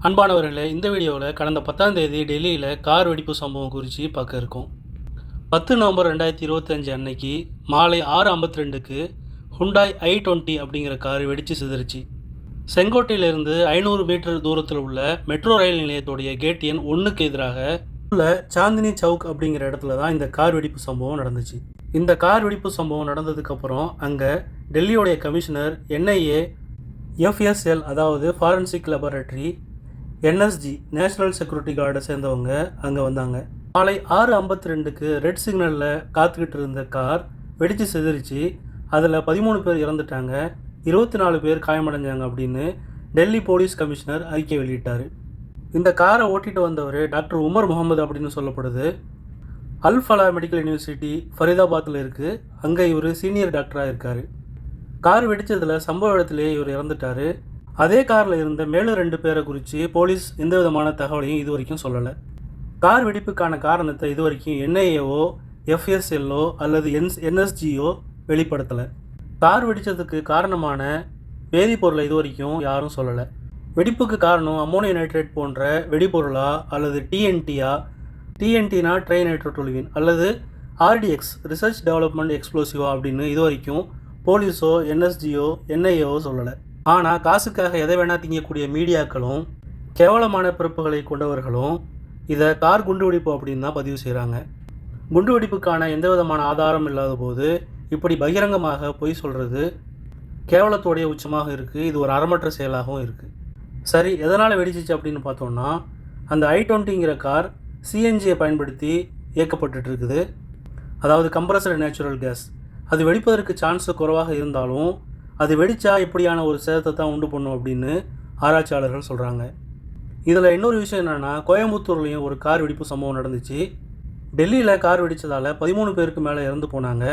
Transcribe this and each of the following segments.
அன்பானவர்களே, இந்த வீடியோவில் கடந்த 10ஆம் தேதி டெல்லியில் கார் வெடிப்பு சம்பவம் குறித்து பார்க்க இருக்கோம். 10 நவம்பர் 2025 அன்னைக்கு மாலை 6:52க்கு ஹுண்டாய் i20 அப்படிங்கிற கார் வெடித்து சிதறிச்சு. செங்கோட்டையிலிருந்து 500 மீட்டர் தூரத்தில் உள்ள மெட்ரோ ரயில் நிலையத்துடைய கேட் எண் 1க்கு எதிராக உள்ள சாந்தினி சவுக் அப்படிங்கிற இடத்துல தான் இந்த கார் வெடிப்பு சம்பவம் நடந்துச்சு. இந்த கார் வெடிப்பு சம்பவம் நடந்ததுக்கப்புறம் அங்கே டெல்லியோடைய கமிஷனர் NIA, FSL அதாவது forensic laboratory, NSG national security கார்டை சேர்ந்தவங்க அங்கே வந்தாங்க. மாலை 6:52க்கு ரெட் சிக்னலில் காத்துக்கிட்டு இருந்த கார் வெடித்து சிதறிச்சு. அதில் 13 பேர் இறந்துட்டாங்க, 24 பேர் காயமடைஞ்சாங்க அப்படின்னு டெல்லி போலீஸ் கமிஷனர் அறிக்கை வெளியிட்டார். இந்த காரை ஓட்டிகிட்டு வந்தவர் டாக்டர் உமர் முகமது அப்படின்னு சொல்லப்படுது. அல் ஃபலா மெடிக்கல் யூனிவர்சிட்டி ஃபரிதாபாத்தில் இருக்குது. அங்கே இவர் சீனியர் டாக்டராக இருக்கார். கார் வெடித்ததில் சம்பவ இடத்துலேயே இவர் இறந்துட்டார். அதே காரில் இருந்த மேலும் 2 பேரை குறித்து போலீஸ் எந்த விதமான தகவலையும் இது வரைக்கும் சொல்லலை. கார் வெடிப்புக்கான காரணத்தை இது வரைக்கும் NIAவோ, FSLஓ அல்லது NSGஓ வெளிப்படுத்தலை. கார் வெடித்ததுக்கு காரணமான வேதிப்பொருளை இது வரைக்கும் யாரும் சொல்லலை. வெடிப்புக்கு காரணம் அம்மோனியம் நைட்ரேட் போன்ற வெடிபொருளா அல்லது TNTயா, TNTனா ட்ரை நைட்ரோட்டோலுவின் அல்லது RDX ரிசர்ச் டெவலப்மெண்ட் எக்ஸ்ப்ளோசிவா அப்படின்னு இது வரைக்கும் போலீஸோ, NSGஓ, NIAவோ சொல்லலை. ஆனால் காசுக்காக எதை வேணால் திங்கக்கூடிய மீடியாக்களும் கேவலமான பிறப்புகளை கொண்டவர்களும் இதை கார் குண்டுவெடிப்பு அப்படின்னு தான் பதிவு செய்கிறாங்க. குண்டுவெடிப்புக்கான எந்த விதமான ஆதாரம் இல்லாத போது இப்படி பகிரங்கமாக பொய் சொல்கிறது கேவலத்தோடைய உச்சமாக இருக்குது. இது ஒரு அறமற்ற செயலாகவும் இருக்குது. சரி, எதனால் வெடிச்சிச்சு அப்படின்னு பார்த்தோம்னா, அந்த i20ங்கிற கார் CNGயை பயன்படுத்தி இயக்கப்பட்டுருக்குது. அதாவது கம்ப்ரஸர்டு நேச்சுரல் கேஸ். அது வெடிப்பதற்கு சான்ஸ் குறைவாக இருந்தாலும் அது வெடித்தா இப்படியான ஒரு சேதத்தை தான் உண்டு பண்ணும் அப்படின்னு ஆராய்ச்சியாளர்கள் சொல்கிறாங்க. இதில் இன்னொரு விஷயம் என்னென்னா, கோயம்புத்தூர்லேயும் ஒரு கார் வெடிப்பு சம்பவம் நடந்துச்சு. டெல்லியில் கார் வெடித்ததால் 13 பேருக்கு மேலே இறந்து போனாங்க,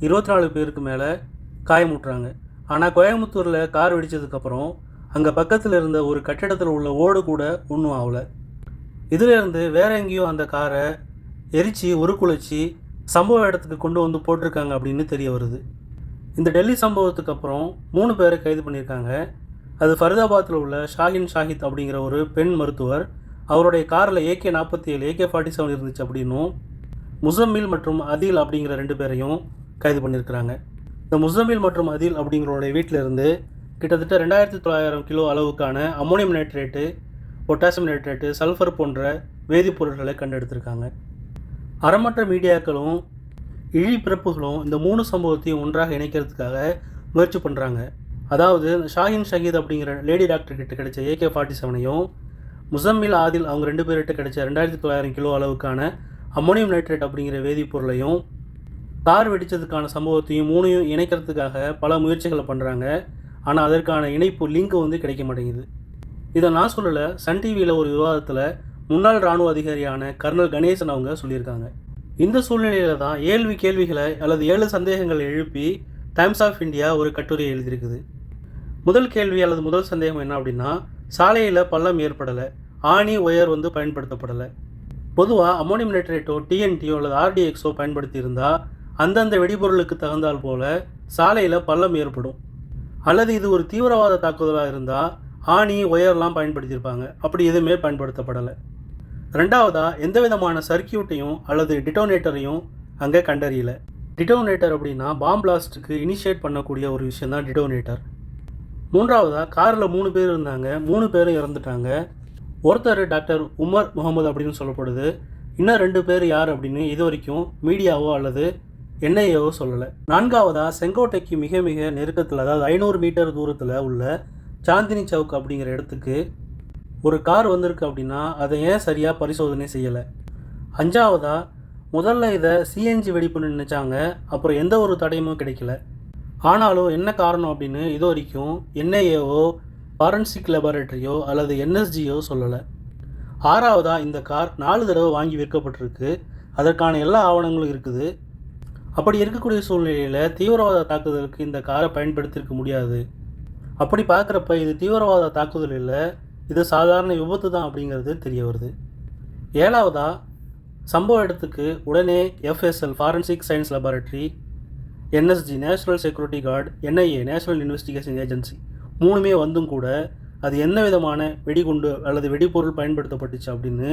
24 பேருக்கு மேலே காயமுட்டுறாங்க. ஆனால் கோயம்புத்தூரில் கார் வெடித்ததுக்கப்புறம் அங்கே பக்கத்தில் இருந்த ஒரு கட்டிடத்தில் உள்ள ஓடு கூட ஒன்றும் ஆகலை. இதிலேருந்து வேற எங்கேயோ அந்த காரை எரித்து உருக்குலைச்சி சம்பவ இடத்துக்கு கொண்டு வந்து போட்டிருக்காங்க அப்படின்னு தெரிய வருது. இந்த டெல்லி சம்பவத்துக்கு அப்புறம் 3 பேரை கைது பண்ணியிருக்காங்க. அது ஃபரிதாபாத்தில் உள்ள ஷாஹின் ஷாஹித் அப்படிங்கிற ஒரு பெண் மருத்துவர். அவருடைய காரில் AK-47, AK-47 இருந்துச்சு அப்படின்னும், முசம்மில் மற்றும் அதில் அப்படிங்கிற 2 பேரையும் கைது பண்ணியிருக்கிறாங்க. இந்த முசம்மில் மற்றும் அதில் அப்படிங்கிறவருடைய வீட்டில் இருந்து கிட்டத்தட்ட 2900 கிலோ அளவுக்கான ammonium nitrate, potassium nitrate, sulphur போன்ற வேதிப்பொருட்களை கண்டெடுத்திருக்காங்க. அறமற்ற மீடியாக்களும் இழிபிறப்புகளும் இந்த 3 சம்பவத்தையும் ஒன்றாக இணைக்கிறதுக்காக முயற்சி பண்ணுறாங்க. அதாவது ஷாஹின் ஷஹீத் அப்படிங்கிற லேடி டாக்டர் கிட்ட கிடைச்ச AK-47ஐயும், முசம்மில் ஆதில் அவங்க 2 பேர்கிட்ட கிடைச்ச 2900 கிலோ அளவுக்கான அம்மோனியம் நைட்ரேட் அப்படிங்கிற வேதிப்பொருளையும், கார் வெடித்ததுக்கான சம்பவத்தையும் 3ஐயும் இணைக்கிறதுக்காக பல முயற்சிகளை பண்ணுறாங்க. ஆனால் அதற்கான இணைப்பு லிங்க் கிடைக்க மாட்டேங்குது. இதை நான் சொல்லலை, சன் டிவியில் ஒரு விவாதத்தில் முன்னாள் இராணுவ அதிகாரியான கர்னல் கணேசன் அவங்க சொல்லியிருக்காங்க. இந்த சூழ்நிலையில் தான் 7 கேள்விகளை அல்லது 7 சந்தேகங்களை எழுப்பி டைம்ஸ் ஆஃப் இந்தியா ஒரு கட்டுரை எழுதியிருக்குது. முதல் கேள்வி அல்லது முதல் சந்தேகம் என்ன அப்படின்னா, சாலையில் பள்ளம் ஏற்படலை, ஆணி ஒயர் பயன்படுத்தப்படலை. பொதுவாக அம்மோனியம் நைட்ரேட்டோ, TNTயோ அல்லது RDXஓ பயன்படுத்தி இருந்தால் அந்தந்த வெடிபொருளுக்கு தகுந்தால் போல சாலையில் பள்ளம் ஏற்படும். அல்லது இது ஒரு தீவிரவாத தாக்குதலாக இருந்தால் ஆணி ஒயர்லாம் பயன்படுத்தியிருப்பாங்க. அப்படி எதுவுமே பயன்படுத்தப்படலை. ரெண்டாவதாக, எந்த விதமான சர்க்கியூட்டையும் அல்லது டிட்டோனேட்டரையும் அங்கே கண்டறியலை. டிட்டோனேட்டர் அப்படின்னா பாம் பிளாஸ்ட்டுக்கு இனிஷியேட் பண்ணக்கூடிய ஒரு விஷயம் தான் டிட்டோனேட்டர். மூன்றாவதாக, காரில் 3 பேர் இருந்தாங்க, 3 பேரும் இறந்துட்டாங்க. ஒருத்தர் டாக்டர் உமர் முகமது அப்படின்னு சொல்லப்படுது. இன்னும் 2 பேர் யார் அப்படின்னு இது வரைக்கும் மீடியாவோ அல்லது NIAவோ சொல்லலை. நான்காவதாக, செங்கோட்டைக்கு மிக மிக நெருக்கத்தில், அதாவது 500 மீட்டர் தூரத்தில் உள்ள சாந்தினி சவுக் அப்படிங்கிற இடத்துக்கு ஒரு கார் வந்திருக்கு அப்படின்னா அதை ஏன் சரியாக பரிசோதனை செய்யலை. அஞ்சாவதாக, முதல்ல இதை CNG வெடிப்புன்னு நினச்சாங்க, அப்புறம் எந்த ஒரு தடையுமும் கிடைக்கல. ஆனாலும் என்ன காரணம் அப்படின்னு இது வரைக்கும் NIAவோ, ஃபாரன்சிக் லேபரட்டரியோ அல்லது NSGஓ சொல்லலை. ஆறாவதாக, இந்த கார் 4 தடவை வாங்கி விற்கப்பட்டிருக்கு, அதற்கான எல்லா ஆவணங்களும் இருக்குது. அப்படி இருக்கக்கூடிய சூழ்நிலையில் தீவிரவாத தாக்குதலுக்கு இந்த காரை பயன்படுத்தியிருக்க முடியாது. அப்படி பார்க்குறப்ப இது தீவிரவாத தாக்குதல் இல்லை, இது சாதாரண விபத்து தான் அப்படிங்கிறது தெரிய வருது. ஏழாவதாக, சம்பவ இடத்துக்கு உடனே FSL forensic science laboratory, NSG national security guard, NIA national investigation agency 3மே வந்தும் கூட அது என்ன விதமான வெடிகுண்டு அல்லது வெடிபொருள் பயன்படுத்தப்பட்டுச்சு அப்படின்னு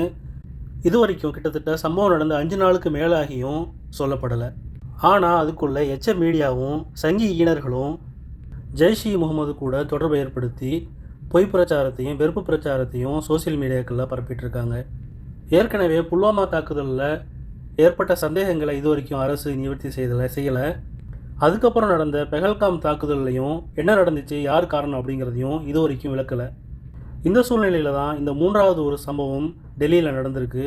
இது வரைக்கும் கிட்டத்தட்ட சம்பவம் நடந்த 5 நாளுக்கு மேலாகியும் சொல்லப்படலை. ஆனால் அதுக்குள்ளே மீடியாவும் சங்கியினர்களும் ஜெய்ஷ்-இ முகமது கூட தொடர்பை ஏற்படுத்தி பொய் பிரச்சாரத்தையும் வெறுப்பு பிரச்சாரத்தையும் சோசியல் மீடியாக்களில் பரப்பிட்டு இருக்காங்க. ஏற்கனவே புல்வாமா தாக்குதலில் ஏற்பட்ட சந்தேகங்களை இது வரைக்கும் அரசு நிவர்த்தி செய்யலை. அதுக்கப்புறம் நடந்த பெஹல்காம் தாக்குதல்லையும் என்ன நடந்துச்சு, யார் காரணம் அப்படிங்கிறதையும் இது வரைக்கும் விளக்கலை. இந்த சூழ்நிலையில் தான் இந்த 3வது ஒரு சம்பவம் டெல்லியில் நடந்திருக்கு.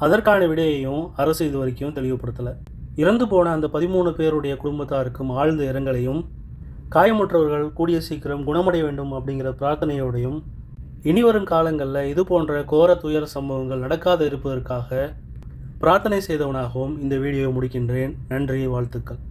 அதற்கான விடையையும் அரசு இது வரைக்கும் தெளிவுபடுத்தலை. இறந்து போன அந்த 13 பேருடைய குடும்பத்தாருக்கும் ஆழ்ந்த இரங்கலையும், காயமுற்றவர்கள் கூடிய சீக்கிரம் குணமடைய வேண்டும் அப்படிங்கிற பிரார்த்தனையோடையும், இனிவரும் காலங்களில் இது போன்ற கோர துயர சம்பவங்கள் நடக்காது இருப்பதற்காக பிரார்த்தனை செய்தவனாகவும் இந்த வீடியோவை முடிக்கின்றேன். நன்றி, வாழ்த்துக்கள்.